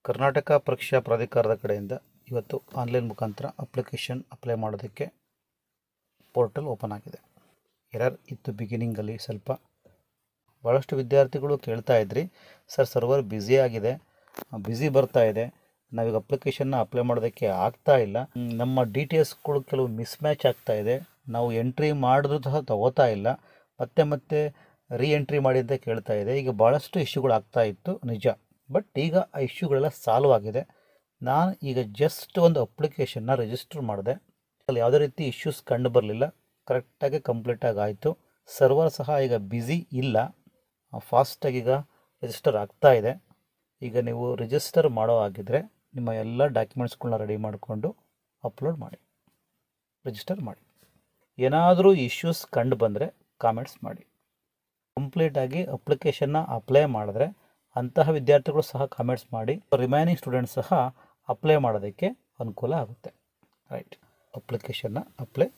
ಕರ್ನಾಟಕ ಪರೀಕ್ಷಾ ಪ್ರಾಧಿಕಾರದ ಕಡೆಯಿಂದ ಇವತ್ತು ಆನ್ಲೈನ್ ಮುಖಾಂತರ ಅಪ್ಲಿಕೇಶನ್ ಅಪ್ಲೈ ಮಾಡೋದಕ್ಕೆ ಪೋರ್ಟಲ್ ಓಪನ್ ಆಗಿದೆ. ಎರರ್ ಇತ್ತು ಬಿಗಿನಿಂಗಲ್ಲಿ ಸ್ವಲ್ಪ. ಭಾಳಷ್ಟು ವಿದ್ಯಾರ್ಥಿಗಳು ಕೇಳ್ತಾ ಇದ್ರಿ, ಸರ್ ಸರ್ವರ್ ಬ್ಯುಸಿ ಆಗಿದೆ, ಬ್ಯುಸಿ ಬರ್ತಾ ಇದೆ, ನಾವೀಗ ಅಪ್ಲಿಕೇಶನ್ನ ಅಪ್ಲೈ ಮಾಡೋದಕ್ಕೆ ಆಗ್ತಾ ಇಲ್ಲ, ನಮ್ಮ ಡೀಟೇಲ್ಸ್ಗಳು ಕೆಲವು ಮಿಸ್ಮ್ಯಾಚ್ ಆಗ್ತಾ ಇದೆ, ನಾವು ಎಂಟ್ರಿ ಮಾಡಿದ್ರೂ ಸಹ ತಗೋತಾ ಇಲ್ಲ, ಮತ್ತೆ ರೀ ಎಂಟ್ರಿ ಮಾಡಿ ಅಂತ ಕೇಳ್ತಾ ಇದೆ. ಈಗ ಭಾಳಷ್ಟು ಇಶ್ಯೂಗಳು ಆಗ್ತಾ ಇತ್ತು ನಿಜ. ಬಟ್ ಈಗ ಆ ಇಶ್ಯೂಗಳೆಲ್ಲ ಸಾಲ್ವ್ ಆಗಿದೆ. ನಾನು ಈಗ ಜಸ್ಟ್ ಒಂದು ಅಪ್ಲಿಕೇಶನ್ನ ರಿಜಿಸ್ಟರ್ ಮಾಡಿದೆ. ಅಲ್ಲಿ ಯಾವುದೇ ರೀತಿ ಇಶ್ಯೂಸ್ ಕಂಡು ಬರಲಿಲ್ಲ, ಕರೆಕ್ಟಾಗಿ ಕಂಪ್ಲೀಟಾಗಿ ಆಯಿತು. ಸರ್ವರ್ ಸಹ ಈಗ ಬ್ಯುಸಿ ಇಲ್ಲ, ಫಾಸ್ಟಾಗಿ ಈಗ ರಿಜಿಸ್ಟರ್ ಆಗ್ತಾ ಇದೆ. ಈಗ ನೀವು ರಿಜಿಸ್ಟರ್ ಮಾಡೋ ಆಗಿದ್ದರೆ ನಿಮ್ಮ ಎಲ್ಲ ಡಾಕ್ಯುಮೆಂಟ್ಸ್ಗಳನ್ನ ರೆಡಿ ಮಾಡಿಕೊಂಡು ಅಪ್ಲೋಡ್ ಮಾಡಿ, ರಿಜಿಸ್ಟರ್ ಮಾಡಿ. ಏನಾದರೂ ಇಶ್ಯೂಸ್ ಕಂಡು ಬಂದರೆ ಕಾಮೆಂಟ್ಸ್ ಮಾಡಿ. ಕಂಪ್ಲೀಟಾಗಿ ಅಪ್ಲಿಕೇಶನ್ನ ಅಪ್ಲೈ ಮಾಡಿದ್ರೆ ಅಂತಹ ವಿದ್ಯಾರ್ಥಿಗಳು ಸಹ ಕಾಮೆಂಟ್ಸ್ ಮಾಡಿ, ರಿಮೈನಿಂಗ್ ಸ್ಟೂಡೆಂಟ್ಸ್ ಸಹ ಅಪ್ಲೈ ಮಾಡೋದಕ್ಕೆ ಅನುಕೂಲ ಆಗುತ್ತೆ. ರೈಟ್, ಅಪ್ಲಿಕೇಶನ್ನ ಅಪ್ಲೈ